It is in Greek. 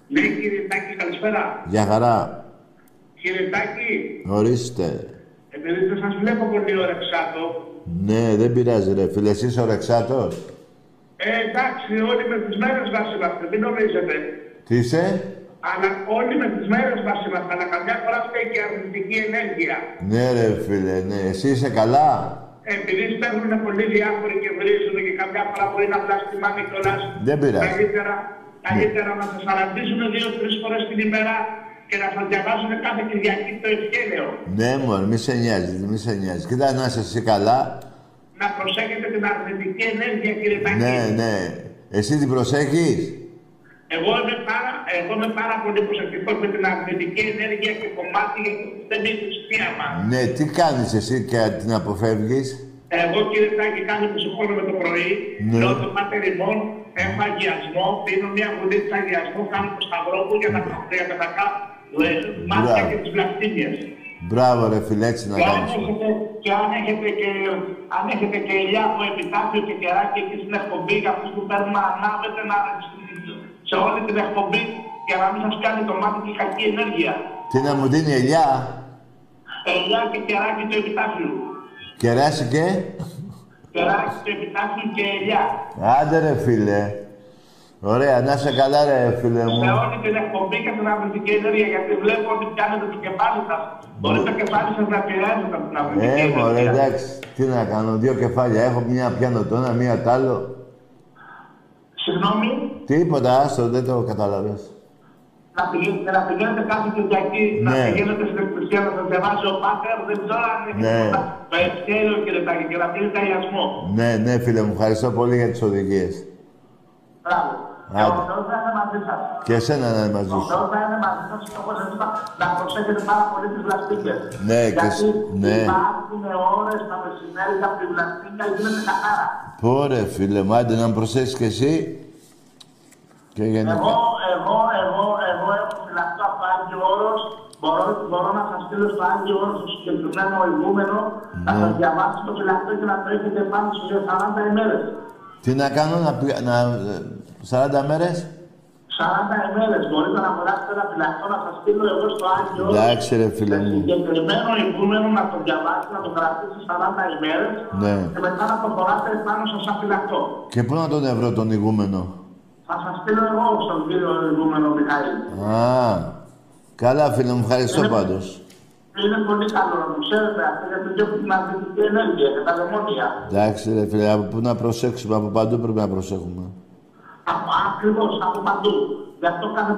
Ναι, κύριε Τάκη, καλησπέρα. Γεια χαρά. Κύριε Τάκη. Ορίστε. Επειδή δεν σας βλέπω πολύ ορεξάτο. Ναι, δεν πειράζει ρε φίλε. Εσύ είσαι ορεξάτος. Εντάξει, όλοι με τις μέρες μας είμαστε, μην νομίζετε. Τι είσαι? Αλλά όλοι με τις μέρες μας είμαστε, αλλά καμιά φορά φταίει και αρνητική ενέργεια. Ναι ρε φίλε, ναι. Εσύ είσαι καλά? Επειδή στέλνουν πολλοί διάφοροι και βρίζουν και καμιά φορά μπορεί να πλαστιμάνε κιόλας. Δεν πειράζει. Καλύτερα να σας αναντήσουν 2-3 φορές την ημέρα και να σας διαβάζουν κάθε Κυριακή το ευχέλαιο. Ναι μωρέ, μη σε νοιάζει, μη σε νοιάζει. Κοίτα να είσαι εσύ καλά. Να προσέχετε την αρνητική ενέργεια, κύριε Τάκη. Ναι, ναι. Εσύ την προσέχεις? Εγώ είμαι πάρα πολύ προσεκτικός με την αρνητική ενέργεια και κομμάτι γιατί δεν είναι η θρησκεία μας. Ναι, τι κάνεις εσύ και την αποφεύγεις? Εγώ, κύριε Τάκη, κάνω που σηκώνομαι το πρωί, Ναι. λέω το Πάτερ ημών, έχω αγιασμό, πίνω μια γουλίτσα αγιασμό, κάνω το σταυρό μου για τα μάτια και τις βλαστήμιες. Μπράβο ρε φίλε, έτσι να κάνεις. Και αν έχετε και ελιά από επιτάφιο και κεράκι εκεί στην εκπομπή, για αυτούς που παίρνουν ανάβετε σε όλη την εκπομπή για να μην σας κάνει το μάτι και κακή ενέργεια. Τι να μου δίνει ελιά? Ελιά και κεράκι του επιτάφιου. Κεράσι και? Κεράκι του επιτάφιου και ελιά. Άντε ρε φίλε. Ωραία, να είσαι καλά ρε φίλε μου. Σε όλη την εκπομπή και την αρνητική ενέργεια, γιατί βλέπω ότι πιάνετε το κεφάλι σας. Μπορεί το κεφάλι σας να επηρεάζεται από την αρνητική ενέργεια. Μωρέ, εντάξει. Τι να κάνω, δύο κεφάλια έχω, μία πιάνω το ένα, μία τ' άλλο. Συγγνώμη. Τίποτα, άστο, δεν το κατάλαβες. Να πηγαίνετε κάθε Κυριακή, να πηγαίνετε στην εκκλησία να σας διαβάζει ο Πάτερ, δεν ξέρω αν έχετε το ευχέλαιο, κύριε Τάκη, και να πίνετε αγιασμό. Ναι, ναι φίλε μου, ευχαριστώ πολύ για τις οδηγίες. Μπράβο. Και ο Θεός θα είναι μαζί σας. Και εσένα να είναι μαζί σου. Ο Θεός θα είναι μαζί σας και όπως σας είπα, να προσέχετε πάρα πολύ τις βλαστίκες. Ναι, και ναι. Υπάρχουν ώρες τα μεσημέρια από τη βλαστίκα γίνεται καθάρα. Πόρε φίλε μου, άντε να προσέχεις κι εσύ. Και γενικά. Εγώ έχω φυλαχτό από το Άγιο Όρος. Μπορώ να σας στείλω στο Άγιο Όρος το συγκεκριμένο ηγούμενο, να σας διαβάσει το φυλαχτό και να το έχετε πάνω σε 40 ημέρες. Τι να κάνω, 40 μέρες? 40 ημέρες. Μπορείτε να αγοράσετε ένα φυλαχτό να σας στείλω εγώ στο Άγιο Όρος. Εντάξει ρε φίλε μου. Το συγκεκριμένο ηγούμενο να το διαβάσει, να το κρατήσει 40 ημέρες και μετά να το φοράτε πάνω σας σαν φυλαχτό. Και πού να τον ευρώ τον ηγούμενο? Θα σας στείλω εγώ στον κύριο ηγούμενο Μιχαήλ. Καλά φίλε μου, ευχαριστώ πάντως. Είναι πολύ καλό να το ξέρετε αυτό, γιατί διώχνει την αρνητική ενέργεια και τα δαιμόνια. Εντάξει ρε φίλε, από πού να προσέξουμε, από παντού πρέπει να προσέχουμε. Ακριβώς, από παντού. Γι' αυτό κάθε